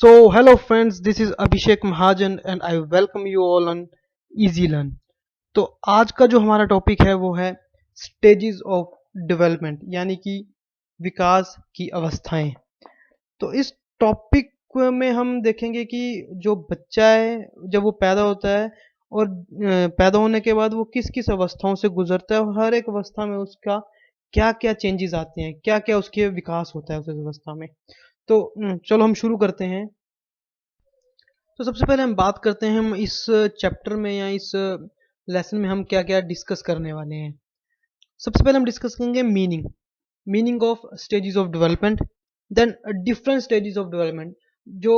Hello friends, this is Abhishek Mahajan and I welcome you all on Easy Learn. तो आज का जो हमारा टॉपिक है वो है स्टेजेस ऑफ डेवलपमेंट यानी कि विकास की अवस्थाएं। तो इस टॉपिक में हम देखेंगे कि जो बच्चा है जब वो पैदा होता है और पैदा होने के बाद वो किस किस अवस्थाओं से गुजरता है और हर एक अवस्था में उसका क्या क्या चेंजेस आते हैं, क्या क्या उसके विकास होता है उस अवस्था में। तो चलो हम शुरू करते हैं। तो सबसे पहले हम बात करते हैं हम इस चैप्टर में या इस लेसन में हम क्या क्या डिस्कस करने वाले हैं। सबसे पहले हम डिस्कस करेंगे meaning of stages of development, then different stages of development. जो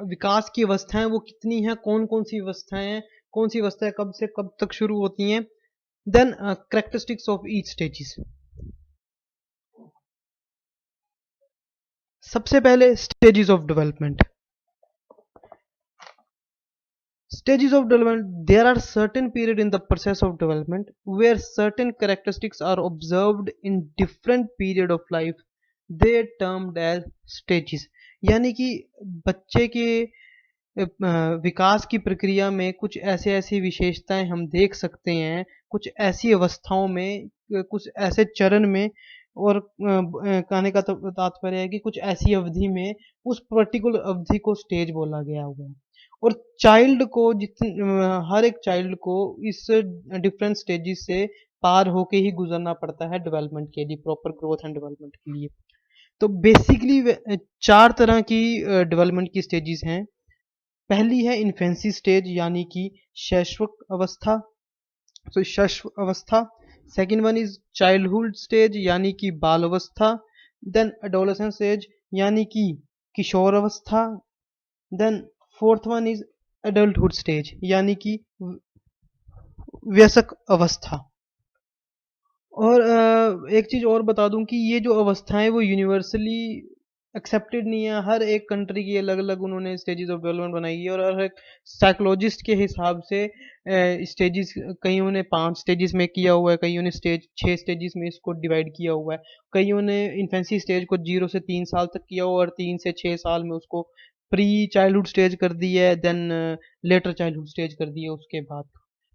विकास की अवस्थाएं वो कितनी हैं, कौन कौन सी अवस्थाएं हैं, कौन सी अवस्थाएं कब से कब तक शुरू होती हैं, then characteristics of each stages. सबसे पहले stages of development. Stages of development. There are certain period in the process of development where certain characteristics are observed in different period of life. They termed as stages. यानी कि बच्चे के विकास की प्रक्रिया में कुछ ऐसे ऐसी विशेषताएं हम देख सकते हैं, कुछ ऐसी अवस्थाओं में, कुछ ऐसे चरण में, और कहने का तात्पर्य है कि कुछ ऐसी अवधि में उस पर्टिकुलर अवधि को स्टेज बोला गया हुआ है। और चाइल्ड को हर एक चाइल्ड को इस डिफरेंट स्टेजेस से पार होके ही गुजरना पड़ता है डेवलपमेंट के लिए, प्रॉपर ग्रोथ एंड डेवलपमेंट के लिए। तो बेसिकली चार तरह की डेवलपमेंट की स्टेजेस हैं। पहली है इन्फेंसी स्टेज यानी कि शैशव अवस्था, तो शैशव अवस्था। Second one is childhood stage यानी कि बाल अवस्था। देन एडोलेसेंस स्टेज यानी कि किशोर अवस्था। Then fourth one is adulthood stage यानी कि वयस्क अवस्था। और एक चीज और बता दूं कि ये जो अवस्थाएं वो यूनिवर्सली एक्सेप्टेड नहीं है। हर एक कंट्री की अलग अलग उन्होंने स्टेजेस ऑफ डेवलपमेंट बनाई है और हर एक साइकोलॉजिस्ट के हिसाब से स्टेजेस, कईयों ने 5 स्टेजेस में किया हुआ है, कईयों ने 6 स्टेजेस में इसको डिवाइड किया हुआ है। कईयों ने इन्फेंसी स्टेज को 0 से 3 साल तक किया हुआ और 3 से 6 साल में उसको प्री चाइल्डहुड स्टेज कर दी है, देन लेटर चाइल्डहुड स्टेज कर दी है उसके बाद।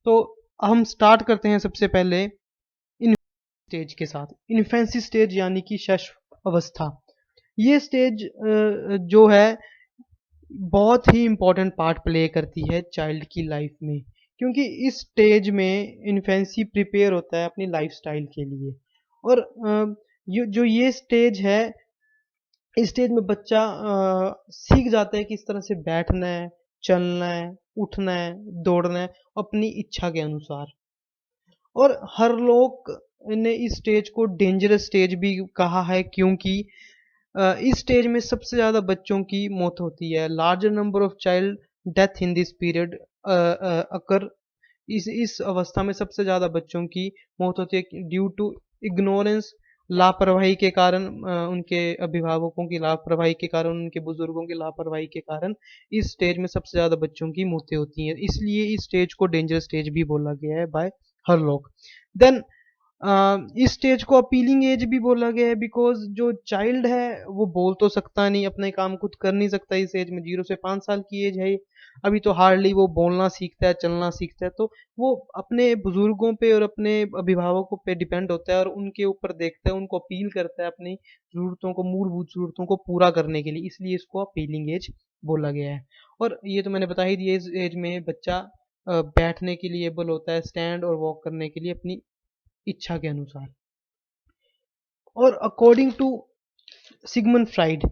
तो हम स्टार्ट करते हैं सबसे पहले स्टेज के साथ। इन्फेंसी स्टेज यानी कि शैशव अवस्था। ये स्टेज जो है बहुत ही इम्पोर्टेंट पार्ट प्ले करती है चाइल्ड की लाइफ में, क्योंकि इस स्टेज में इन्फेंसी प्रिपेयर होता है अपनी लाइफ स्टाइल के लिए। और ये स्टेज है, इस स्टेज में बच्चा सीख जाता है कि इस तरह से बैठना है, चलना है, उठना है, दौड़ना है अपनी इच्छा के अनुसार। और हर लोग ने इस स्टेज को डेंजरस स्टेज भी कहा है, क्योंकि इस स्टेज में सबसे ज्यादा बच्चों की मौत होती है। Larger number of child death in this period occur. इस अवस्था में सबसे ज्यादा बच्चों की मौत होती है ड्यू टू इग्नोरेंस, लापरवाही के कारण, उनके अभिभावकों की लापरवाही के कारण, उनके बुजुर्गों की लापरवाही के कारण इस स्टेज में सबसे ज्यादा बच्चों की मौतें होती हैं। इसलिए इस स्टेज को डेंजरस स्टेज भी बोला गया है बाय हर लोग। देन इस स्टेज को अपीलिंग एज भी बोला गया है, बिकॉज जो चाइल्ड है वो बोल तो सकता नहीं, अपने काम खुद कर नहीं सकता इस एज में। 0 से 5 साल की एज है ये, अभी तो हार्डली वो बोलना सीखता है, चलना सीखता है। तो वो अपने बुजुर्गों पे और अपने अभिभावकों पे डिपेंड होता है और उनके ऊपर देखता है, उनको अपील करता है अपनी जरूरतों को, मूलभूत जरूरतों को पूरा करने के लिए। इसलिए इसको अपीलिंग एज बोला गया है। और ये तो मैंने बता ही दिया, इस एज में बच्चा बैठने के लिए एबल होता है, स्टैंड और वॉक करने के लिए अपनी इच्छा के अनुसार। और अकॉर्डिंग टू सिगमंड फ्राइड,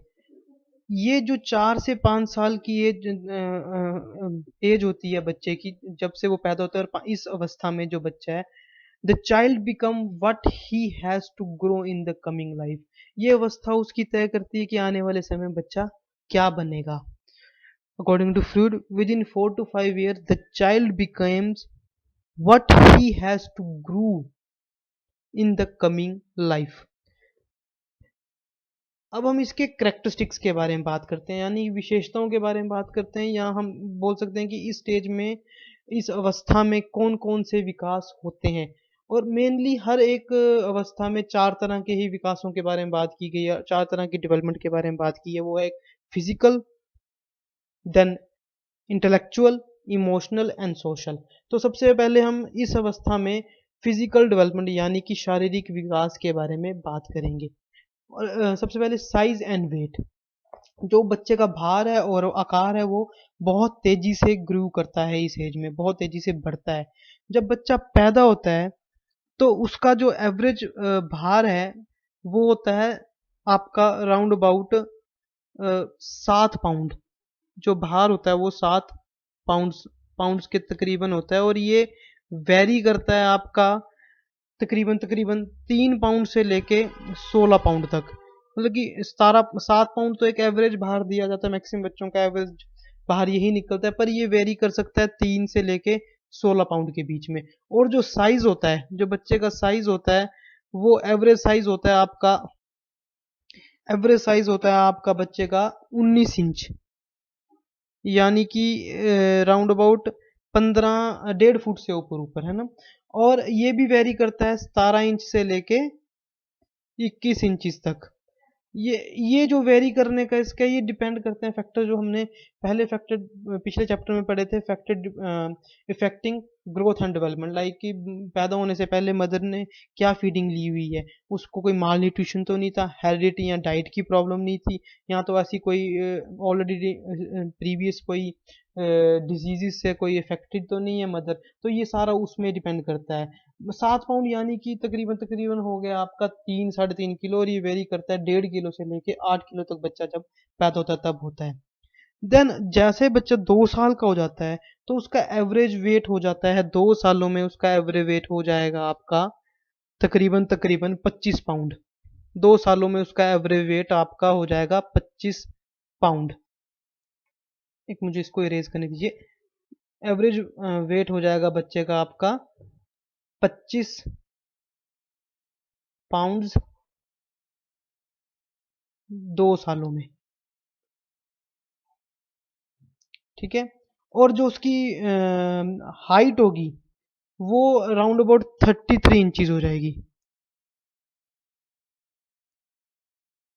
ये जो 4 से 5 साल की एज होती है बच्चे की, जब से वो पैदा होता है, और इस अवस्था में जो बच्चा है, the child become what he has to grow in the coming life. ये अवस्था उसकी तय करती है कि आने वाले समय में बच्चा क्या बनेगा। According to Freud, with in 4 to 5 years the child becomes what he has to grow in the coming life. अब हम इसके करेक्टरिस्टिक्स के बारे में बात करते हैं, यानी विशेषताओं के बारे में बात करते हैं, या हम बोल सकते हैं कि इस स्टेज में, इस अवस्था में कौन कौन से विकास होते हैं। और मेनली हर एक अवस्था में 4 तरह के ही विकासों के बारे में बात की गई है, 4 तरह की डेवलपमेंट के बारे में बात की है। वो है physical, then intellectual, emotional and social. तो सबसे पहले हम इस अवस्था में फिजिकल डेवलपमेंट यानी कि शारीरिक विकास के बारे में बात करेंगे। और सबसे पहले साइज एंड वेट। जो बच्चे का भार है और आकार है वो बहुत तेजी से ग्रो करता है, इस एज में बहुत तेजी से बढ़ता है। जब बच्चा पैदा होता है तो उसका जो एवरेज भार है वो होता है आपका राउंड अबाउट 7 पाउंड। जो भार होता है वो 7 पाउंड्स पाउंड्स के तकरीबन होता है, और ये वेरी करता है आपका तकरीबन तकरीबन 3 पाउंड से लेके 16 पाउंड तक। मतलब कि 7 पाउंड तो एक एवरेज भार दिया जाता है, मैक्सिमम बच्चों का एवरेज भार यही निकलता है, पर ये वेरी कर सकता है 3 से लेके 16 पाउंड के बीच में। और जो साइज होता है, जो बच्चे का साइज होता है वो एवरेज साइज होता है आपका बच्चे का 19 इंच, यानी कि राउंड अबाउट 15 1.5 फुट से ऊपर ऊपर है ना। और ये भी वेरी करता है 17 इंच से लेके 21 इंच तक। ये जो वेरी करने का इसका ये डिपेंड करते हैं फैक्टर जो हमने पहले फैक्टर पिछले चैप्टर में पढ़े थे, factor affecting growth and development. Like कि पैदा होने से पहले मदर ने क्या फीडिंग ली हुई है, उसको कोई माल न्यूट्रिशन तो नहीं था, हेरिडिटी या डाइट की प्रॉब्लम नहीं थी, या तो ऐसी कोई ऑलरेडी प्रीवियस कोई डिजीजेस से कोई इफेक्टेड तो नहीं है मदर। तो ये सारा उसमें डिपेंड करता है। 7 पाउंड यानी कि तकरीबन तकरीबन हो गया आपका 3 साढ़े 3 किलो, और ये वेरी करता है 1.5 किलो से लेके 8 किलो तक बच्चा जब पैदा होता है तब होता है। देन जैसे बच्चा 2 साल का हो जाता है तो उसका एवरेज वेट हो जाता है, 2 सालों में उसका एवरेज वेट हो जाएगा आपका तकरीबन तकरीबन 25 पाउंड। 2 सालों में उसका एवरेज वेट आपका हो जाएगा 25 पाउंड। एक मुझे इसको इरेज करने दीजिए। एवरेज वेट हो जाएगा बच्चे का आपका 25 पाउंड 2 सालों में, ठीक है। और जो उसकी हाइट होगी वो राउंड अबाउट 33 इंचज हो जाएगी।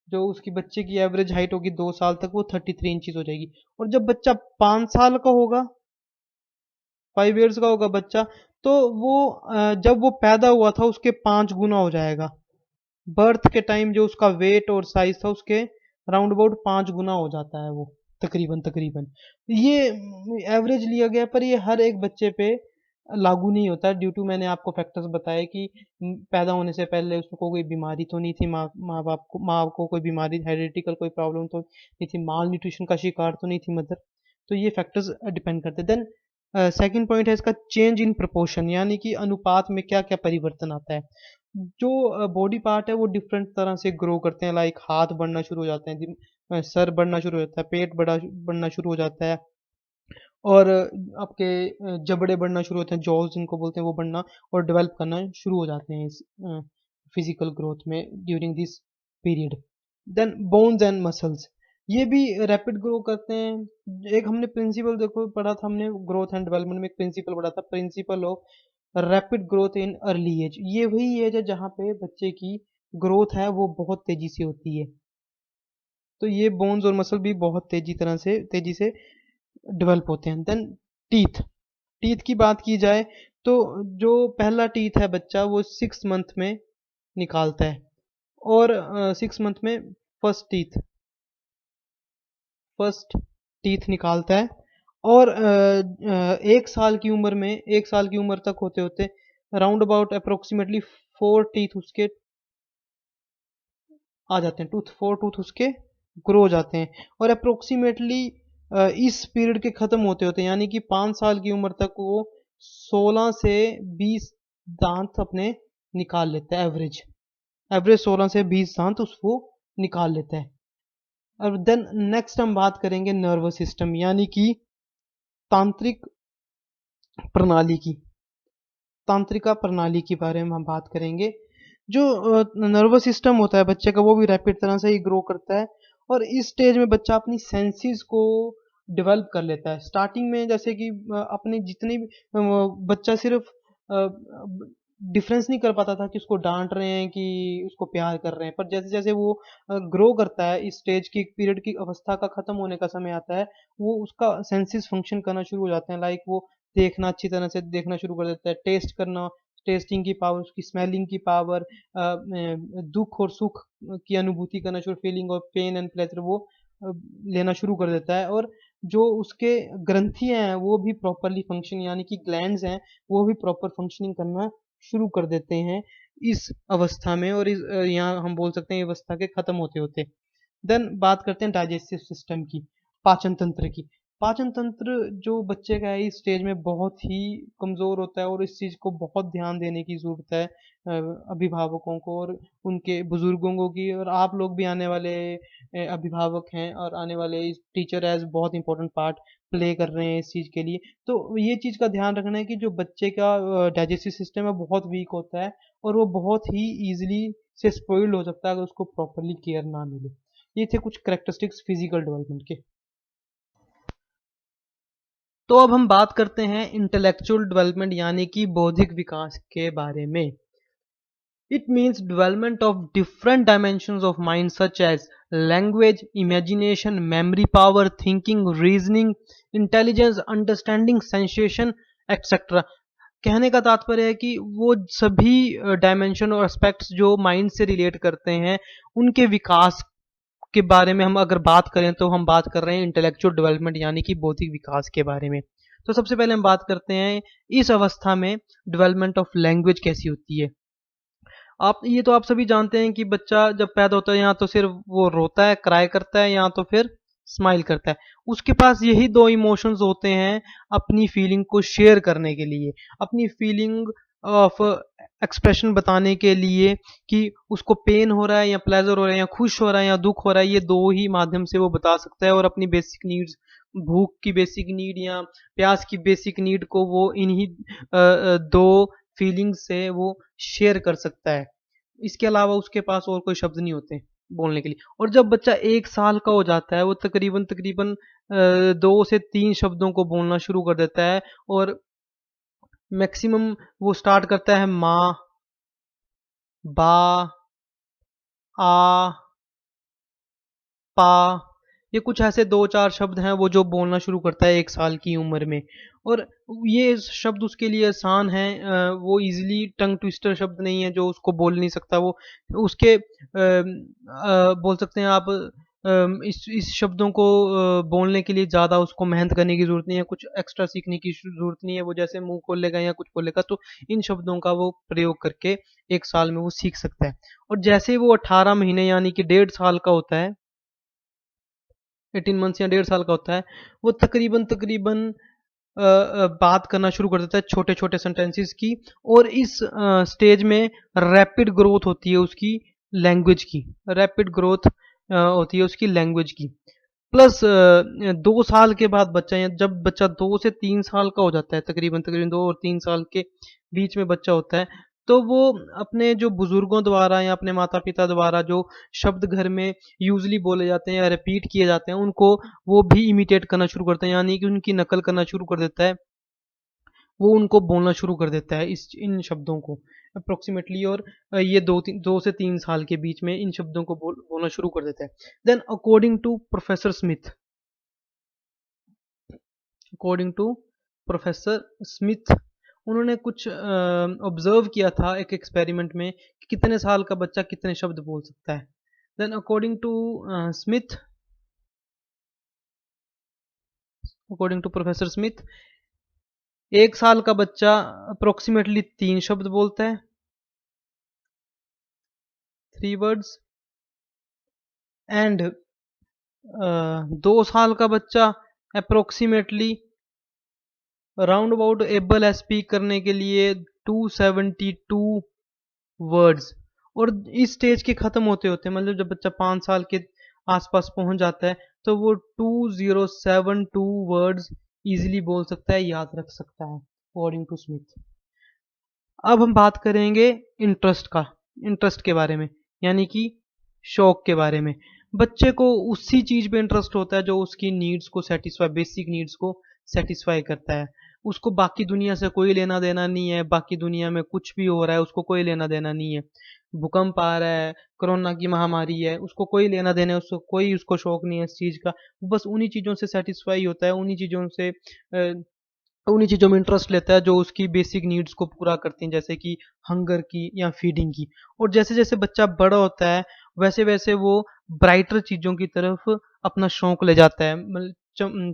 जो उसकी बच्चे की एवरेज हाइट होगी 2 साल तक वो 33 इंचज हो जाएगी। और जब बच्चा 5 साल का होगा, 5 ईयर्स का होगा बच्चा, तो वो जब वो पैदा हुआ था उसके 5 गुना हो जाएगा। बर्थ के टाइम जो उसका वेट और साइज था उसके राउंड अबाउट 5 गुना हो जाता है वो, तकरीबन तकरीबन। ये एवरेज लिया गया, पर ये हर एक बच्चे पे लागू नहीं होता, ड्यू टू मैंने आपको फैक्टर्स बताए कि पैदा होने से पहले उसको कोई बीमारी तो नहीं थी, माँ को कोई बीमारी, हेरिडिटिकल कोई प्रॉब्लम तो नहीं थी, माल न्यूट्रिशन का शिकार तो नहीं थी मदर। तो ये फैक्टर्स डिपेंड करते हैं। देन सेकंड पॉइंट है इसका चेंज इन प्रोपोर्शन, यानी कि अनुपात में क्या क्या परिवर्तन आता है। जो बॉडी पार्ट है वो डिफरेंट तरह से ग्रो करते हैं। लाइक हाथ बढ़ना शुरू हो जाते हैं, सर बढ़ना शुरू हो जाता है, पेट बढ़ना शुरू हो जाता है, और आपके जबड़े बढ़ना शुरू होते हैं, जॉज जिनको बोलते हैं वो बढ़ना और डेवलप करना शुरू हो जाते हैं इस फिजिकल ग्रोथ में during this period. Then bones and muscles, ये भी रैपिड ग्रो करते हैं। एक हमने प्रिंसिपल देखो पढ़ा था, हमने ग्रोथ एंड डेवलपमेंट में एक प्रिंसिपल पढ़ा था, principle of rapid growth in early age. ये वही एज है जहाँ पे बच्चे की ग्रोथ है वो बहुत तेजी से होती है। तो ये बोन्स और मसल भी बहुत तेजी से डेवलप होते हैं। देन टीथ, टीथ की बात की जाए तो जो पहला टीथ है बच्चा वो 6 मंथ में निकालता है, और 6 मंथ में फर्स्ट टीथ फर्स्ट टीथ निकालता है। और 1 साल की उम्र तक होते होते राउंड अबाउट अप्रोक्सीमेटली 4 टीथ उसके आ जाते हैं, 4 टूथ उसके ग्रो हो जाते हैं। और अप्रोक्सीमेटली इस पीरियड के खत्म होते होते यानी कि 5 साल की उम्र तक वो 16 से 20 दांत अपने निकाल लेता है। एवरेज एवरेज 16 से 20 दांत उसको निकाल लेता है। और देन नेक्स्ट हम बात करेंगे नर्वस सिस्टम, यानी कि तांत्रिक प्रणाली की तांत्रिका प्रणाली के बारे में हम बात करेंगे। जो नर्वस सिस्टम होता है बच्चे का वो भी रैपिड तरह से ही ग्रो करता है, और इस स्टेज में बच्चा अपनी सेंसेस को डेवलप कर लेता है। स्टार्टिंग में जैसे कि अपने जितने भी बच्चा सिर्फ डिफरेंस नहीं कर पाता था कि उसको डांट रहे हैं कि उसको प्यार कर रहे हैं। पर जैसे जैसे वो ग्रो करता है, इस स्टेज की पीरियड की अवस्था का खत्म होने का समय आता है, वो उसका सेंसेस फंक्शन करना शुरू हो जाते हैं। लाइक वो देखना, अच्छी तरह से देखना शुरू कर देता है, टेस्ट करना, टेस्टिंग की पावर, उसकी स्मेलिंग की पावर, दुख और सुख की अनुभूति करना शुरू, फीलिंग और पेन एंड प्लेजर वो अ, लेना शुरू कर देता है। और जो उसके ग्रंथियां हैं वो भी प्रॉपरली फंक्शन, यानी कि ग्लैंड्स हैं, वो भी प्रॉपर फंक्शनिंग करना शुरू कर देते हैं इस अवस्था में। और यहाँ हम बोल सकते हैं ये अवस्था के खत्म होते होते। देन बात करते हैं डाइजेस्टिव सिस्टम की, पाचन तंत्र की। पाचन तंत्र जो बच्चे का है इस स्टेज में बहुत ही कमजोर होता है, और इस चीज को बहुत ध्यान देने की जरूरत है अभिभावकों को और उनके बुजुर्गों की। और आप लोग भी आने वाले अभिभावक हैं और आने वाले टीचर एज बहुत इंपॉर्टेंट पार्ट प्ले कर रहे हैं इस चीज के लिए। तो ये चीज का ध्यान रखना है कि जो बच्चे का डाइजेस्टिव सिस्टम है बहुत वीक होता है, और वो बहुत ही इजीली से स्पॉइल्ड हो सकता है अगर उसको प्रॉपरली केयर ना मिले। ये थे कुछ करेक्टरिस्टिक्स फिजिकल डेवलपमेंट के। तो अब हम बात करते हैं इंटेलेक्चुअल डेवलपमेंट यानी कि बौद्धिक विकास के बारे में। It means development of different dimensions of mind such as language, imagination, memory power, thinking, reasoning, intelligence, understanding, sensation, etc. कहने का तात्पर्य है कि वो सभी डायमेंशन और एस्पेक्ट्स जो माइंड से रिलेट करते हैं उनके विकास के बारे में हम अगर बात करें तो हम बात कर रहे हैं इंटेलेक्चुअल डेवलपमेंट यानी कि बौद्धिक विकास के बारे में। तो सबसे पहले हम बात करते हैं इस अवस्था में डेवलपमेंट ऑफ लैंग्वेज कैसी होती है। आप ये तो आप सभी जानते हैं कि बच्चा जब पैदा होता है या तो सिर्फ वो रोता है, क्राई करता है, या तो फिर स्माइल करता है। उसके पास यही दो इमोशंस होते हैं अपनी फीलिंग को शेयर करने के लिए, अपनी फीलिंग ऑफ एक्सप्रेशन बताने के लिए कि उसको पेन हो रहा है या प्लेजर हो रहा है या खुश हो रहा है या दुख हो रहा है। ये दो ही माध्यम से वो बता सकता है, और अपनी बेसिक नीड्स, भूख की बेसिक नीड या प्यास की बेसिक नीड को वो इन्हीं दो फीलिंग्स से वो शेयर कर सकता है। इसके अलावा उसके पास और कोई शब्द नहीं होते बोलने के लिए। और जब बच्चा 1 साल का हो जाता है वो तकरीबन तकरीबन 2 से 3 शब्दों को बोलना शुरू कर देता है। और मैक्सिमम वो स्टार्ट करता है माँ, बा, आ, पा। ये कुछ ऐसे 2-4 शब्द हैं वो जो बोलना शुरू करता है 1 साल की उम्र में। और ये शब्द उसके लिए आसान है, वो इजीली टंग ट्विस्टर शब्द नहीं है जो उसको बोल नहीं सकता वो। उसके बोल सकते हैं आप इस शब्दों को बोलने के लिए ज़्यादा उसको मेहनत करने की ज़रूरत नहीं है, कुछ एक्स्ट्रा सीखने की ज़रूरत नहीं है। वो जैसे मुंह खोलेगा या कुछ बोलेगा तो इन शब्दों का वो प्रयोग करके 1 साल में वो सीख सकता है। और जैसे ही वो 18 महीने यानी कि 1.5 साल का होता है, 18 मंथ्स या 1.5 साल का होता है, वो तकरीबन तकरीबन बात करना शुरू कर देता है छोटे छोटे सेंटेंसेस की। और इस स्टेज में रैपिड ग्रोथ होती है उसकी लैंग्वेज की, रैपिड ग्रोथ होती है उसकी लैंग्वेज की। प्लस 2 साल के बाद बच्चा, या जब बच्चा 2 से 3 साल का हो जाता है, तकरीबन तकरीबन 2 और 3 साल के बीच में बच्चा होता है, तो वो अपने जो बुजुर्गों द्वारा या अपने माता पिता द्वारा जो शब्द घर में यूजली बोले जाते हैं या रिपीट किए जाते हैं उनको वो भी इमिटेट करना शुरू करता है, यानी कि उनकी नकल करना शुरू कर देता है। वो उनको बोलना शुरू कर देता है इस इन शब्दों को अप्रोक्सीमेटली। और ये 2 से 3 साल के बीच में इन शब्दों को बोलना शुरू कर देता है। Then according to professor Smith, उन्होंने कुछ ऑब्जर्व किया था एक एक्सपेरिमेंट में कि कितने साल का बच्चा कितने शब्द बोल सकता है। Then Smith according to professor Smith 1 साल का बच्चा अप्रोक्सीमेटली 3 शब्द बोलता है, 3 वर्ड्स। एंड 2 साल का बच्चा अप्रोक्सीमेटली राउंड अबाउट एबल है स्पीक करने के लिए 272 वर्ड्स। और इस स्टेज के खत्म होते होते मतलब जब बच्चा 5 साल के आसपास पहुंच जाता है तो वो 2072 वर्ड्स इजीली बोल सकता है, याद रख सकता है अकॉर्डिंग टू स्मिथ। अब हम बात करेंगे इंटरेस्ट के बारे में, यानी कि शौक के बारे में। बच्चे को उसी चीज पे इंटरेस्ट होता है जो उसकी नीड्स को सेटिस्फाई, बेसिक नीड्स को सेटिस्फाई करता है। उसको बाकी दुनिया से कोई लेना देना नहीं है, बाकी दुनिया में कुछ भी हो रहा है उसको कोई लेना देना नहीं है। भूकंप आ रहा है, कोरोना की महामारी है, उसको कोई लेना देना है, उसको कोई उसको शौक नहीं है इस चीज़ का। वो बस उन्हीं चीज़ों से सैटिस्फाई होता है, उन्हीं चीज़ों में इंटरेस्ट लेता है जो उसकी बेसिक नीड्स को पूरा करती हैं, जैसे कि हंगर की या फीडिंग की। और जैसे जैसे बच्चा बड़ा होता है वैसे वैसे वो ब्राइटर चीज़ों की तरफ अपना शौक ले जाता है, मतलब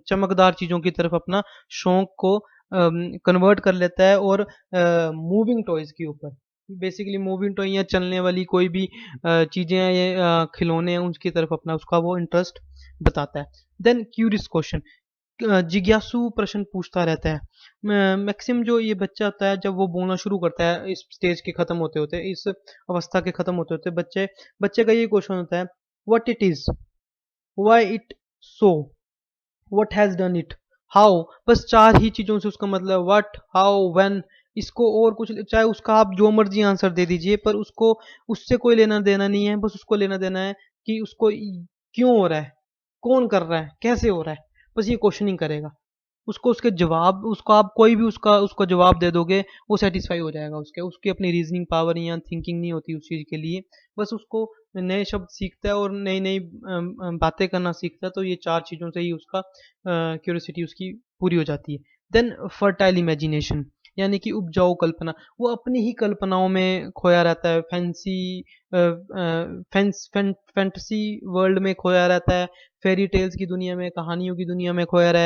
चमकदार चीज़ों की तरफ अपना शौक को कन्वर्ट कर लेता है। और मूविंग टॉयज के ऊपर, बेसिकली मूविंग टॉय या चलने वाली कोई भी चीज़ें हैं, ये खिलौने हैं, उसकी तरफ अपना उसका वो इंटरेस्ट बताता है। देन क्यूरियस क्वेश्चन, जिज्ञासु प्रश्न पूछता रहता है। मैक्सिमम जो ये बच्चा होता है जब वो बोलना शुरू करता है, इस स्टेज के खत्म होते होते, इस अवस्था के खत्म होते होते, बच्चे बच्चे का ये क्वेश्चन होता है, what it is, why it so, what has done it, how. बस चार ही चीजों से उसका मतलब व्हाट, हाउ, व्हेन। इसको और कुछ, चाहे उसका आप जो मर्जी आंसर दे दीजिए, पर उसको उससे कोई लेना देना नहीं है। बस उसको लेना देना है कि उसको क्यों हो रहा है, कौन कर रहा है, कैसे हो रहा है। बस ये क्वेश्चनिंग करेगा। उसको उसके जवाब, उसको आप कोई भी उसका जवाब दे दोगे, वो सेटिस्फाई हो जाएगा। उसकी अपनी रीजनिंग पावर या थिंकिंग नहीं होती उस चीज़ के लिए। बस उसको नए शब्द सीखता है और नई नई बातें करना सीखता है। तो ये चार चीज़ों से ही उसका क्यूरियोसिटी उसकी पूरी हो जाती है। देन फर्टाइल इमेजिनेशन, यानी कि उपजाऊ कल्पना। वो अपनी ही कल्पनाओं में खोया रहता है, फैंटेसी वर्ल्ड में खोया रहता है, फेरी टेल्स की दुनिया में, कहानियों की दुनिया में खोया रहा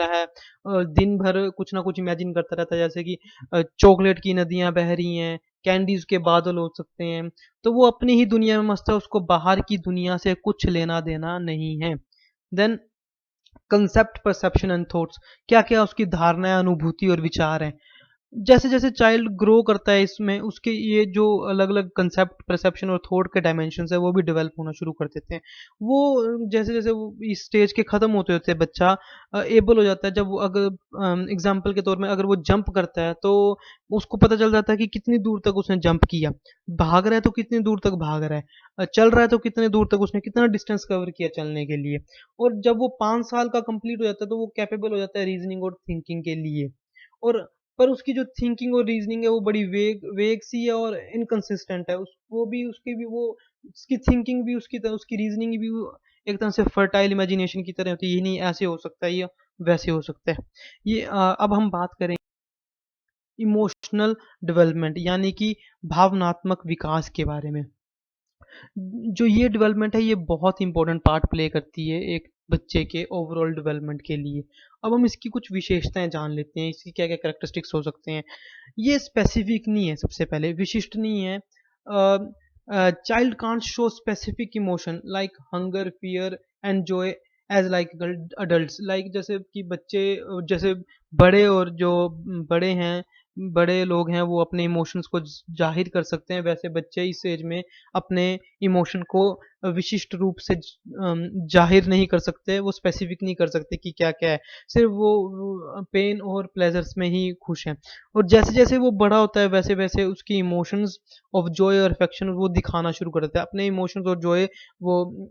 है। दिन भर कुछ ना कुछ इमेजिन करता रहता है, जैसे कि चॉकलेट की नदियां बह रही हैं, कैंडीज के बादल हो सकते हैं। तो वो अपनी ही दुनिया में मस्त है, उसको बाहर की दुनिया से कुछ लेना देना नहीं है। Then concept, perception and thoughts, क्या क्या उसकी धारणाएं, अनुभूति और विचार हैं। जैसे जैसे चाइल्ड ग्रो करता है इसमें, उसके ये जो अलग अलग कंसेप्ट, परसेप्शन और थॉट के डायमेंशन है वो भी डेवलप होना शुरू कर देते हैं। वो जैसे जैसे वो इस स्टेज के खत्म होते होते बच्चा एबल हो जाता है। जब वो, अगर एग्जाम्पल के तौर में अगर वो जंप करता है तो उसको पता चल जाता है कि कितनी दूर तक उसने जंप किया। भाग रहा है तो कितनी दूर तक भाग रहा है, चल रहा है तो कितने दूर तक उसने कितना डिस्टेंस कवर किया चलने के लिए। और जब वो 5 साल का कंप्लीट हो जाता है तो वो कैपेबल हो जाता है रीजनिंग और थिंकिंग के लिए। और पर उसकी जो थिंकिंग और रीजनिंग है वो बड़ी वेग वेग सी है और इनकंसिस्टेंट है। उस वो भी उसकी भी वो उसकी थिंकिंग भी उसकी तरह, उसकी रीजनिंग भी एक तरह से फर्टाइल इमेजिनेशन की तरह होती है। ये नहीं ऐसे हो सकता है, ये वैसे हो सकता है। ये अब हम बात करें इमोशनल डेवलपमेंट, यानी कि भावनात्मक विकास के बारे में। जो ये डेवलपमेंट है ये बहुत इंपॉर्टेंट पार्ट प्ले करती है एक बच्चे के ओवरऑल डेवलपमेंट के लिए। अब हम इसकी कुछ विशेषताएं जान लेते हैं, इसकी क्या क्या कैरेक्टरिस्टिक्स हो सकते हैं। ये स्पेसिफिक नहीं है, सबसे पहले विशिष्ट नहीं है। Child can't show specific emotion like hunger, fear and joy as like adult. Like जैसे कि बच्चे, जैसे बड़े और जो बड़े हैं, बड़े लोग हैं वो अपने इमोशंस को जाहिर कर सकते हैं, वैसे बच्चे इस एज में अपने इमोशन को विशिष्ट रूप से जाहिर नहीं कर सकते, वो स्पेसिफिक नहीं कर सकते कि क्या क्या है। सिर्फ वो पेन और प्लेजर्स में ही खुश हैं। और जैसे जैसे वो बड़ा होता है वैसे वैसे उसकी इमोशंस ऑफ जॉय और अफेक्शन वो दिखाना शुरू कर देता है। अपने इमोशंस और जॉय, वो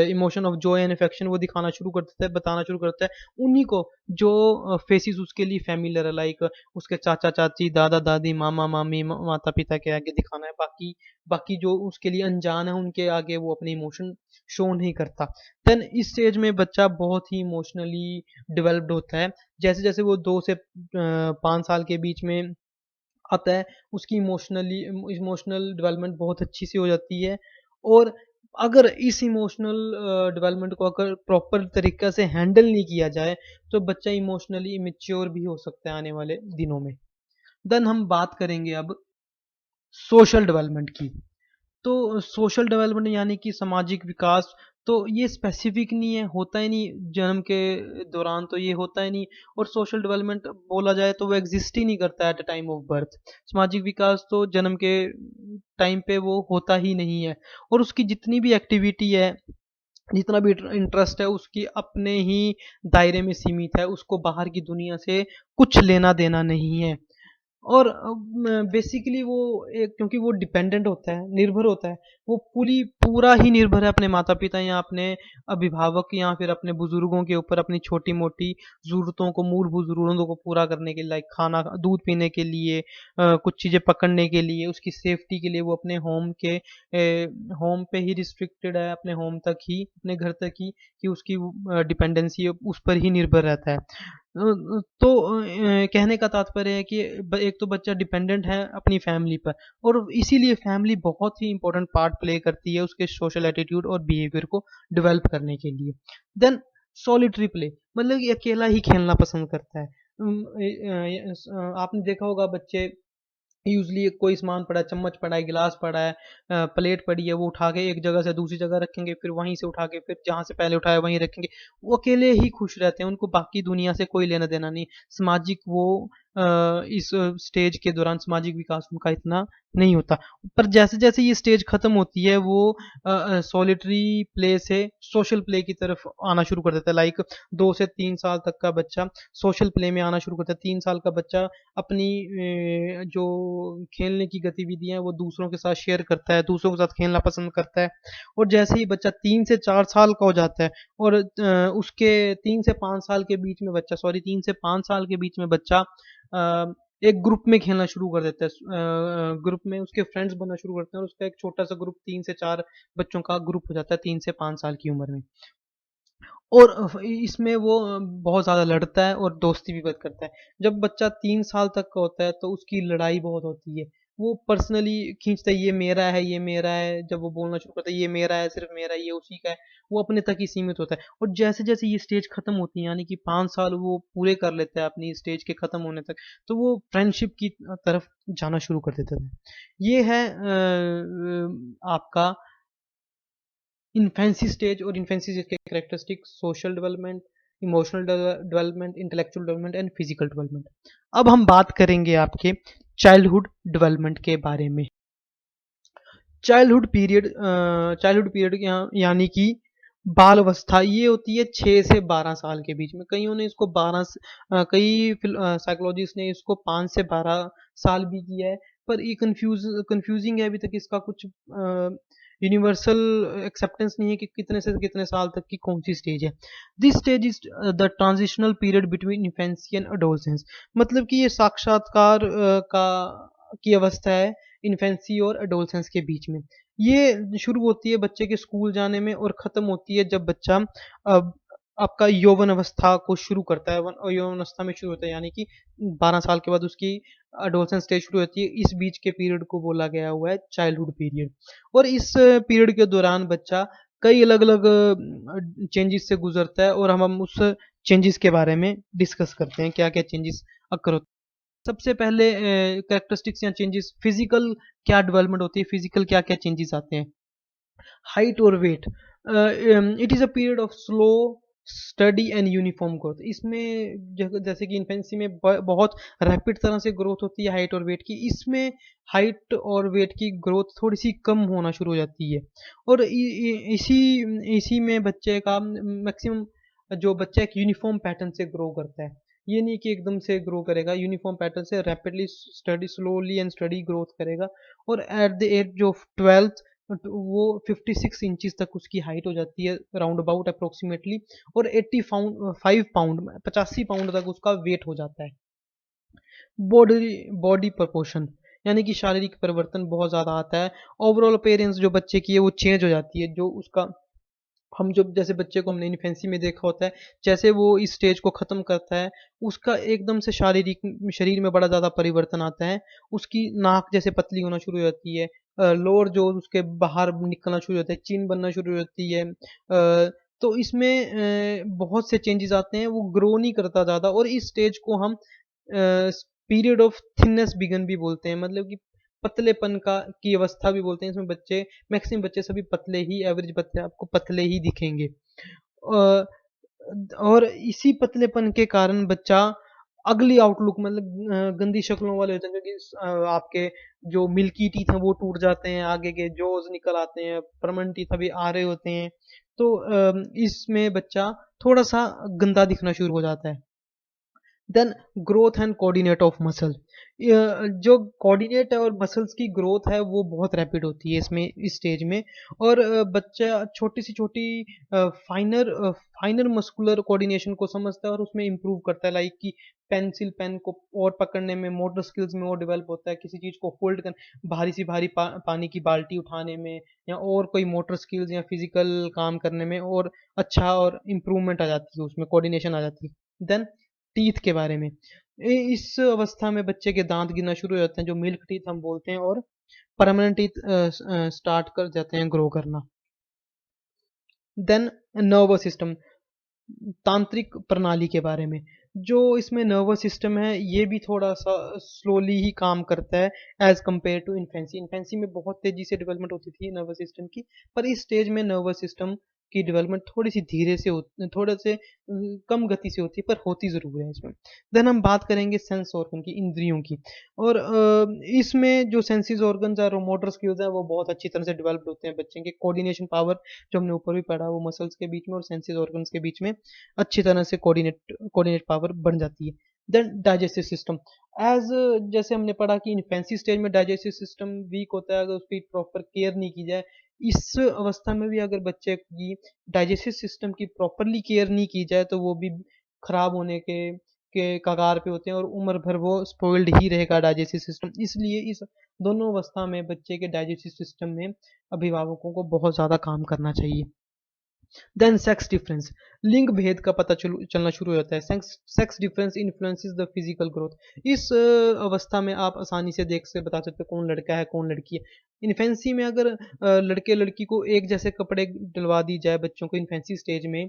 emotion of Joy and affection वो दिखाना शुरू कर देता है, बताना शुरू करता है उन्हीं को जो फेसिस उसके लिए फैमिलियर है। लाइक उसके चाचा चाची, दादा दादी, मामा मामी, माता पिता के आगे दिखाना है। बाकी बाकी जो उसके लिए अनजान है उनके आगे वो अपने इमोशन शो नहीं करता। देन इस स्टेज में बच्चा बहुत ही इमोशनली डेवलप्ड होता है। जैसे जैसे वो 2 से 5 साल के बीच में आता है, उसकी इमोशनल डेवलपमेंट बहुत अच्छी सी हो जाती है। और अगर इस इमोशनल डेवलपमेंट को अगर प्रॉपर तरीके से हैंडल नहीं किया जाए तो बच्चा इमोशनली इमेच्योर भी हो सकता है आने वाले दिनों में। देन हम बात करेंगे अब सोशल डेवलपमेंट की। तो सोशल डेवलपमेंट यानी कि सामाजिक विकास, तो ये स्पेसिफिक नहीं है, होता ही नहीं जन्म के दौरान, तो ये होता ही नहीं। और सोशल डेवलपमेंट बोला जाए तो वो एग्जिस्ट ही नहीं करता at the time of birth. सामाजिक विकास तो जन्म के टाइम पे वो होता ही नहीं है। और उसकी जितनी भी एक्टिविटी है, जितना भी इंटरेस्ट है, उसकी अपने ही दायरे में सीमित है, उसको बाहर की दुनिया से कुछ लेना देना नहीं है। और बेसिकली वो एक, क्योंकि वो डिपेंडेंट होता है, निर्भर होता है, वो पूरी पूरा ही निर्भर है अपने माता-पिता या अपने अभिभावक या फिर अपने बुजुर्गों के ऊपर अपनी छोटी-मोटी ज़रूरतों को, मूलभूत ज़रूरतों को पूरा करने के लिए, लाइक खाना, दूध पीने के लिए, कुछ चीज़ें पकड़ने के लिए, उसकी सेफ्टी के लिए वो अपने होम पे ही रिस्ट्रिक्टेड है, अपने होम तक ही, अपने घर तक ही, कि उसकी डिपेंडेंसी उस पर ही निर्भर रहता है। तो कहने का तात्पर्य है कि एक तो बच्चा डिपेंडेंट है अपनी फैमिली पर, और इसीलिए फैमिली बहुत ही इंपॉर्टेंट पार्ट प्ले करती है उसके सोशल एटीट्यूड और बिहेवियर को डेवलप करने के लिए। देन सॉलिटरी प्ले, मतलब कि अकेला ही खेलना पसंद करता है। आपने देखा होगा बच्चे यूजली कोई सामान पड़ा है, चम्मच पड़ा है, गिलास पड़ा है, प्लेट पड़ी है, वो उठा के एक जगह से दूसरी जगह रखेंगे, फिर वहीं से उठा के फिर जहाँ से पहले उठाया वहीं रखेंगे। वो अकेले ही खुश रहते हैं, उनको बाकी दुनिया से कोई लेना देना नहीं। सामाजिक वो इस स्टेज के दौरान सामाजिक विकास उनका इतना नहीं होता। पर जैसे जैसे ये स्टेज खत्म होती है वो सॉलिटरी प्ले से सोशल प्ले की तरफ आना शुरू कर देता है। लाइक 2 से 3 साल तक का बच्चा सोशल प्ले में आना शुरू करता है। 3 साल का बच्चा अपनी जो खेलने की गतिविधियां हैं वो दूसरों के साथ शेयर करता है, दूसरों के साथ खेलना पसंद करता है। और जैसे ही बच्चा 3 से 4 साल का हो जाता है और उसके 3 से 5 साल के बीच में बच्चा, सॉरी 3 से 5 साल के बीच में बच्चा एक ग्रुप में खेलना शुरू कर देता है। ग्रुप में उसके फ्रेंड्स बनना शुरू करते हैं और उसका एक छोटा सा ग्रुप 3 से 4 बच्चों का ग्रुप हो जाता है 3 से 5 साल की उम्र में। और इसमें वो बहुत ज़्यादा लड़ता है और दोस्ती भी बहुत करता है। जब बच्चा 3 साल तक का होता है तो उसकी लड़ाई बहुत होती है। वो पर्सनली खींचता है, ये मेरा है, ये मेरा है। जब वो बोलना शुरू करता है, ये मेरा है, सिर्फ मेरा, ये उसी का है। वो अपने तक ही सीमित होता है। और जैसे जैसे ये स्टेज खत्म होती है, यानी कि 5 साल वो पूरे कर लेता है अपनी स्टेज के खत्म होने तक, तो वो फ्रेंडशिप की तरफ जाना शुरू कर देता है। ये है आपका इन्फेंसी स्टेज। और इन्फेंसी स्टेज के characteristic: social development, emotional development, intellectual development and physical development. अब हम बात करेंगे आपके चाइल्डहुड डेवलपमेंट के बारे में। चाइल्डहुड पीरियड यानी कि बाल अवस्था, ये होती है 6 से 12 साल के बीच में। कईयों ने इसको कई साइकोलॉजिस्ट ने इसको 5 से 12 साल भी किया है। पर ये कंफ्यूजिंग है, अभी तक इसका कुछ यूनिवर्सल एक्सेप्टेंस नहीं है कि कितने से कितने साल तक की कौन सी स्टेज है। This stage is the transitional period between infancy and adolescence. मतलब कि ये साक्षात्कार का की अवस्था है इन्फेंसी और एडोलसेंस के बीच में। ये शुरू होती है बच्चे के स्कूल जाने में और ख़त्म होती है जब बच्चा अब आपका यौवन अवस्था को शुरू करता है। यौवन अवस्था में शुरू होता है, यानी कि 12 साल के बाद उसकी एडोलसेंस स्टेज शुरू होती है। इस बीच के पीरियड को बोला गया हुआ है चाइल्डहुड पीरियड। और इस पीरियड के दौरान बच्चा कई अलग-अलग चेंजेस से गुजरता है, और हम उस चेंजेस के बारे में डिस्कस करते हैं, क्या-क्या चेंजेस अकर होते हैं। सबसे पहले कैरेक्टरिस्टिक्स या चेंजेस, फिजिकल क्या डेवलपमेंट होती है, फिजिकल क्या-क्या चेंजेस आते हैं। हाइट और weight, it is a period of slow study and uniform growth. इसमें जैसे कि इन्फेंसी में बहुत रैपिड तरह से ग्रोथ होती है हाइट और वेट की, इसमें हाइट और वेट की ग्रोथ थोड़ी सी कम होना शुरू हो जाती है। और इसी इसी में बच्चे का मैक्सिमम, जो बच्चा एक यूनिफॉर्म पैटर्न से ग्रो करता है। ये नहीं कि एकदम से ग्रो करेगा, यूनिफॉर्म पैटर्न से rapidly study, slowly and study growth करेगा। और at the age of 12th वो 56 इंचेस तक उसकी हाइट हो जाती है, राउंड अबाउट अप्रोक्सीमेटली। और 85 पाउंड 85 पाउंड तक उसका वेट हो जाता है। बॉडी बॉडी प्रपोर्शन, यानी कि शारीरिक परिवर्तन बहुत ज़्यादा आता है। ओवरऑल अपीयरेंस जो बच्चे की है वो चेंज हो जाती है। जो उसका हम जो जैसे बच्चे को हमने इन्फेंसी में देखा होता है, जैसे वो इस स्टेज को ख़त्म करता है, उसका एकदम से शरीर में बड़ा ज़्यादा परिवर्तन आता है। उसकी नाक जैसे पतली होना शुरू हो जाती है, लोअर जो उसके बाहर निकलना शुरू हो जाता है, चिन बनना शुरू हो जाती है। तो इसमें बहुत से चेंजेस आते हैं, वो ग्रो नहीं करता ज़्यादा। और इस स्टेज को हम पीरियड ऑफ थिननेस बिगन भी बोलते हैं, मतलब कि पतलेपन का की अवस्था भी बोलते हैं। इसमें बच्चे, मैक्सिमम बच्चे सभी पतले ही, एवरेज बच्चे आपको पतले ही दिखेंगे। अ, और इसी पतलेपन के कारण बच्चा अगली आउटलुक, मतलब गंदी शक्लों वाले होते हैं, क्योंकि आपके जो मिल्की टीथ हैं वो टूट जाते हैं, आगे के जॉज निकल आते हैं, परमानेंट टीथ अभी आ रहे होते हैं। तो इसमें बच्चा थोड़ा सा गंदा दिखना शुरू हो जाता है। Then growth and coordinate of muscle, जो कोऑर्डिनेट है और मसल्स की ग्रोथ है वो बहुत रैपिड होती है इसमें, इस स्टेज में। और बच्चा छोटी सी छोटी फाइनर फाइनर मस्कुलर कोऑर्डिनेशन को समझता है और उसमें इंप्रूव करता है, लाइक कि पेन को और पकड़ने में, मोटर स्किल्स में वो डेवलप होता है, किसी चीज को होल्ड कर, भारी सी भारी पानी की बाल्टी उठाने में, या और कोई मोटर स्किल्स या फिजिकल काम करने में और अच्छा और इम्प्रूवमेंट आ जाती है, उसमें कोऑर्डिनेशन आ जाती है। देन टीथ के बारे में, इस अवस्था में बच्चे के दांत गिरना शुरू हो जाते हैं, जो मिल्क टीथ हम बोलते हैं, और परमानेंट टीथ स्टार्ट कर जाते हैं ग्रो करना। देन नर्वस सिस्टम, तांत्रिक प्रणाली के बारे में, जो इसमें नर्वस सिस्टम है ये भी थोड़ा सा स्लोली ही काम करता है as compare to infancy. Infancy में बहुत तेजी से डेवलपमेंट होती थी नर्वस सिस्टम की, पर इस स्टेज में नर्वस सिस्टम की डेवलपमेंट थोड़ी सी धीरे से होती, थोड़े से कम गति से होती है, पर होती जरूर है इसमें। देन हम बात करेंगे सेंस ऑर्गन की, इंद्रियों की। और इसमें जो सेंसिस ऑर्गन्स और मोटर स्किल्स है वो बहुत अच्छी तरह से डेवलप्ड होते हैं बच्चे के। कोऑर्डिनेशन पावर जो हमने ऊपर भी पढ़ा, वो मसल्स के बीच में और सेंसिस ऑर्गन्स के बीच में अच्छी तरह से कोऑर्डिनेट पावर बन जाती है। देन डाइजेस्टिव सिस्टम, एज जैसे हमने पढ़ा कि इन्फेंसी स्टेज में डाइजेस्टिव सिस्टम वीक होता है अगर उसकी प्रॉपर केयर नहीं की जाए। इस अवस्था में भी अगर बच्चे की डाइजेस्टिव सिस्टम की प्रॉपरली केयर नहीं की जाए तो वो भी खराब होने के कगार पे होते हैं, और उम्र भर वो स्पॉइल्ड ही रहेगा डाइजेस्टिव सिस्टम। इसलिए इस दोनों अवस्था में बच्चे के डाइजेस्टिव सिस्टम में अभिभावकों को बहुत ज़्यादा काम करना चाहिए। देन सेक्स डिफरेंस, लिंग भेद का पता चलना शुरू हो जाता है। Sex difference influences the physical growth. इस अवस्था में आप आसानी से देख से बता सकते हो कौन लड़का है कौन लड़की है। इन्फेंसी में अगर लड़के लड़की को एक जैसे कपड़े डलवा दी जाए बच्चों को इन्फेंसी स्टेज में,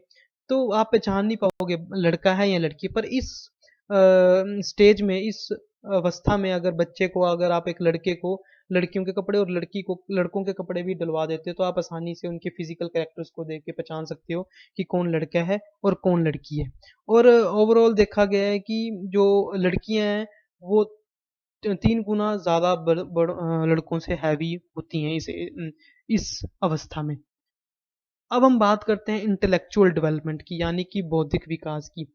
तो आप पहचान नहीं पाओगे लड़का है या लड़की। पर इस स्टेज में, इस अवस्था में अगर बच्चे को, अगर आप एक लड़के को लड़कियों के कपड़े और लड़की को लड़कों के कपड़े भी डलवा देते हो, तो आप आसानी से उनके फिजिकल कैरेक्टर्स को देख के पहचान सकते हो कि कौन लड़का है और कौन लड़की है। और ओवरऑल देखा गया है कि जो लड़कियां हैं वो 3 गुना ज्यादा लड़कों से हैवी होती हैं इस अवस्था में। अब हम बात करते हैं इंटेलेक्चुअल डेवलपमेंट की, यानी कि बौद्धिक विकास की।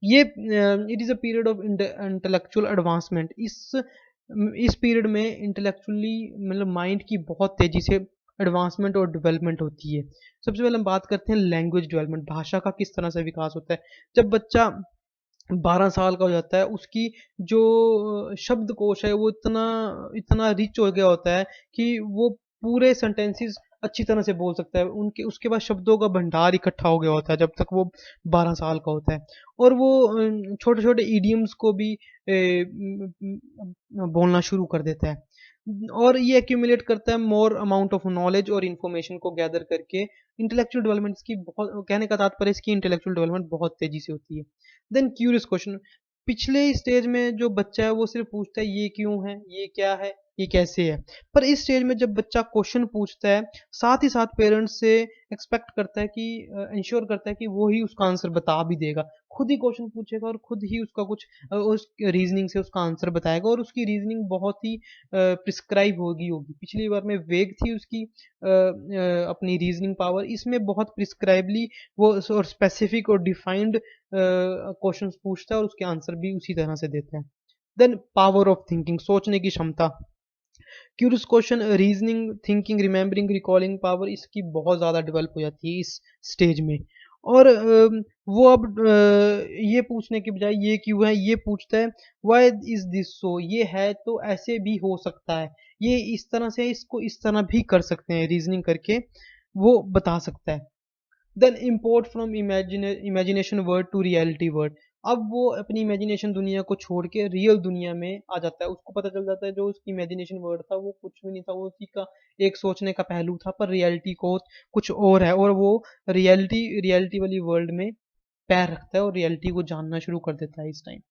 ये it is a period of intellectual advancement. इस पीरियड में इंटेलेक्चुअली मतलब माइंड की बहुत तेजी से एडवांसमेंट और डेवलपमेंट होती है। सबसे पहले हम बात करते हैं लैंग्वेज डेवलपमेंट, भाषा का किस तरह से विकास होता है। जब बच्चा 12 साल का हो जाता है, उसकी जो शब्दकोश है वो इतना इतना रिच हो गया होता है कि वो पूरे सेंटेंसेस अच्छी तरह से बोल सकता है। उनके उसके बाद शब्दों का भंडार इकट्ठा हो गया होता है जब तक वो 12 साल का होता है। और वो छोटे छोटे इडियम्स को भी बोलना शुरू कर देता है। और ये एक्यूमुलेट करता है मोर अमाउंट ऑफ नॉलेज और इन्फॉर्मेशन को गैदर करके। इंटेलेक्चुअल डेवलपमेंट की बहुत, कहने का तात्पर्य इसकी इंटेलेक्चुअल डेवलपमेंट बहुत तेजी से होती है। देन क्यूरियस क्वेश्चन, पिछले स्टेज में जो बच्चा है वो सिर्फ पूछता है ये क्यों है, ये क्या है, ये कैसे है। पर इस स्टेज में जब बच्चा क्वेश्चन पूछता है, साथ ही साथ पेरेंट्स से एक्सपेक्ट करता है कि इंश्योर करता है कि वो ही उसका आंसर बता भी देगा। खुद ही क्वेश्चन पूछेगा और खुद ही उसका कुछ उस रीजनिंग से उसका आंसर बताएगा, और उसकी रीजनिंग बहुत ही प्रिस्क्राइब होगी। पिछली बार में वेग थी उसकी अपनी रीजनिंग पावर, इसमें बहुत प्रिस्क्राइबली वो और स्पेसिफिक और डिफाइंड क्वेश्चंस पूछता है और उसके आंसर भी उसी तरह से देता है। देन पावर ऑफ थिंकिंग, सोचने की क्षमता। Curious question, reasoning, thinking, remembering, recalling power इसकी बहुत ज़्यादा डेवलप हो जाती है इस स्टेज में। और वो अब ये पूछने के बजाय ये क्यों है ये पूछता है, वाई इज दिस सो, ये है तो ऐसे भी हो सकता है, ये इस तरह से, इसको इस तरह भी कर सकते हैं, रीजनिंग करके वो बता सकता है। Then import from imagination world to reality world. अब वो अपनी इमेजिनेशन दुनिया को छोड़ के रियल दुनिया में आ जाता है। उसको पता चल जाता है जो उसकी इमेजिनेशन वर्ड था वो कुछ भी नहीं था, वो उसी का एक सोचने का पहलू था, पर रियलिटी को कुछ और है, और वो रियलिटी वाली वर्ल्ड में पैर रखता है और रियलिटी को जानना शुरू कर देता है इस time.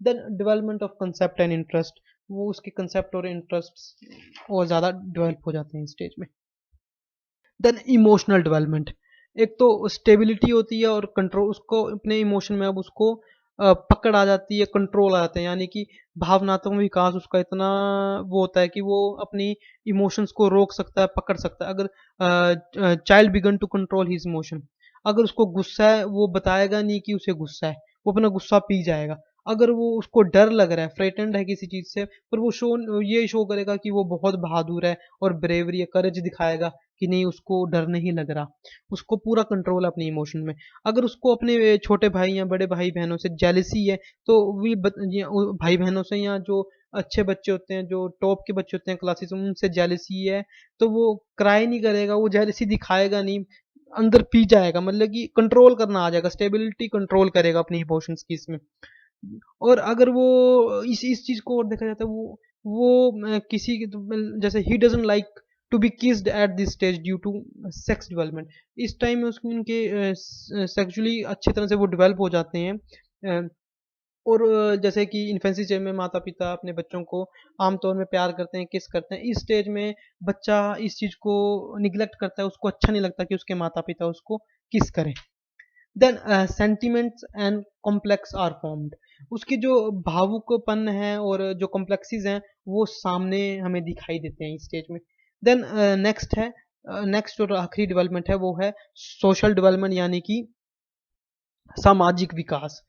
Then development of concept and interest, वो उसके कंसेप्ट और इंटरेस्ट और ज़्यादा डेवलप हो जाते हैं इस स्टेज में। देन इमोशनल डेवलपमेंट, एक तो स्टेबिलिटी होती है और कंट्रोल, उसको अपने इमोशन में अब उसको पकड़ आ जाती है, कंट्रोल आ जाता है, यानी कि भावनात्मक विकास उसका इतना वो होता है कि वो अपनी इमोशंस को रोक सकता है, पकड़ सकता है। अगर child begin to control his emotion, अगर उसको गुस्सा है वो बताएगा नहीं कि उसे गुस्सा है, वो अपना गुस्सा पी जाएगा। अगर वो उसको डर लग रहा है, फ्रेटेंड है किसी चीज़ से, पर वो ये शो करेगा कि वो बहुत बहादुर है और ब्रेवरी है, करेज दिखाएगा कि नहीं उसको डर नहीं लग रहा, उसको पूरा कंट्रोल है अपने इमोशन में। अगर उसको अपने छोटे भाई या बड़े भाई बहनों से जेलसी है, तो भाई बहनों से या जो अच्छे बच्चे होते हैं, जो टॉप के बच्चे होते हैं क्लासेस में, उनसे जेलसी है, तो वो क्राई नहीं करेगा, वो जेलसी दिखाएगा नहीं, अंदर पी जाएगा, मतलब कि कंट्रोल करना आ जाएगा, स्टेबिलिटी कंट्रोल करेगा अपनी इमोशंस की इसमें। और अगर वो इस चीज को और देखा जाता है, किसी की जैसे ही doesn't like to be kissed at this stage due to sex development. इस टाइम में उसके उनके सेक्सुअली अच्छी तरह से वो डेवलप हो जाते हैं। और जैसे कि इन्फेंसी स्टेज में माता पिता अपने बच्चों को आमतौर में प्यार करते हैं, किस करते हैं, इस स्टेज में बच्चा इस चीज को निग्लेक्ट करता है, उसको अच्छा नहीं लगता कि उसके माता पिता उसको किस करें। Then sentiments and complex are formed. उसके जो भावुकपन है और जो कॉम्प्लेक्सीज हैं वो सामने हमें दिखाई देते हैं इस स्टेज में। देन नेक्स्ट और आखिरी डेवलपमेंट है वो है सोशल डेवलपमेंट, यानी कि सामाजिक विकास।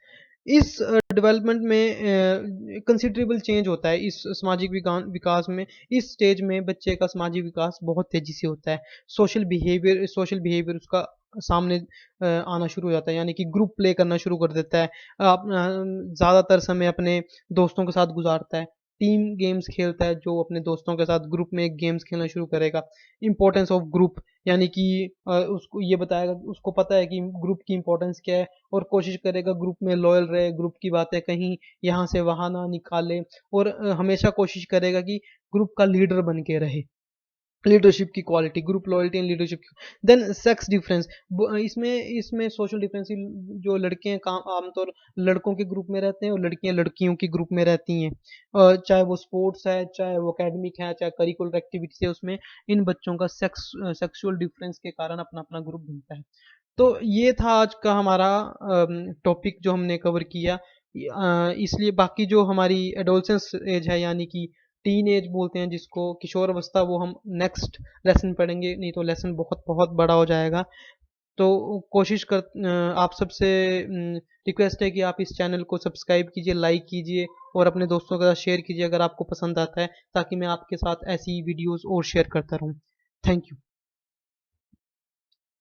इस डेवलपमेंट में कंसिडरेबल चेंज होता है इस सामाजिक विकास में। इस स्टेज में बच्चे का सामाजिक विकास बहुत तेजी से होता है। सोशल बिहेवियर उसका सामने आना शुरू हो जाता है, यानी कि ग्रुप प्ले करना शुरू कर देता है। ज़्यादातर समय अपने दोस्तों के साथ गुजारता है, टीम गेम्स खेलता है, जो अपने दोस्तों के साथ ग्रुप में गेम्स खेलना शुरू करेगा। इंपॉर्टेंस ऑफ ग्रुप, यानी कि उसको ये बताएगा, उसको पता है कि ग्रुप की इंपॉर्टेंस क्या है, और कोशिश करेगा ग्रुप में लॉयल रहे, ग्रुप की बातें कहीं यहाँ से वहां ना निकाले, और हमेशा कोशिश करेगा कि ग्रुप का लीडर बन के रहे। लीडरशिप की quality, group loyalty and leadership. Then sex difference, इसमें इसमें सोशल डिफरेंस, जो लड़के हैं काम आमतौर लड़कों के ग्रुप में रहते हैं और लड़कियां लड़कियों के ग्रुप में रहती हैं। चाहे वो स्पोर्ट्स है, चाहे वो एकेडमिक है, चाहे करिकुलर एक्टिविटीज है, उसमें इन बच्चों का सेक्सुअल डिफरेंस के कारण अपना अपना ग्रुप बनता है। तो ये था आज का हमारा टॉपिक जो हमने कवर किया। इसलिए बाकी जो हमारी एडोलसेंस एज है, यानी कि टीन एज बोलते हैं जिसको, किशोर अवस्था, वो हम नेक्स्ट लेसन पढ़ेंगे, नहीं तो लेसन बहुत बहुत बड़ा हो जाएगा। तो आप सबसे रिक्वेस्ट है कि आप इस चैनल को सब्सक्राइब कीजिए, लाइक कीजिए और अपने दोस्तों के साथ शेयर कीजिए अगर आपको पसंद आता है, ताकि मैं आपके साथ ऐसी वीडियोस और शेयर करता रहूँ। Thank you.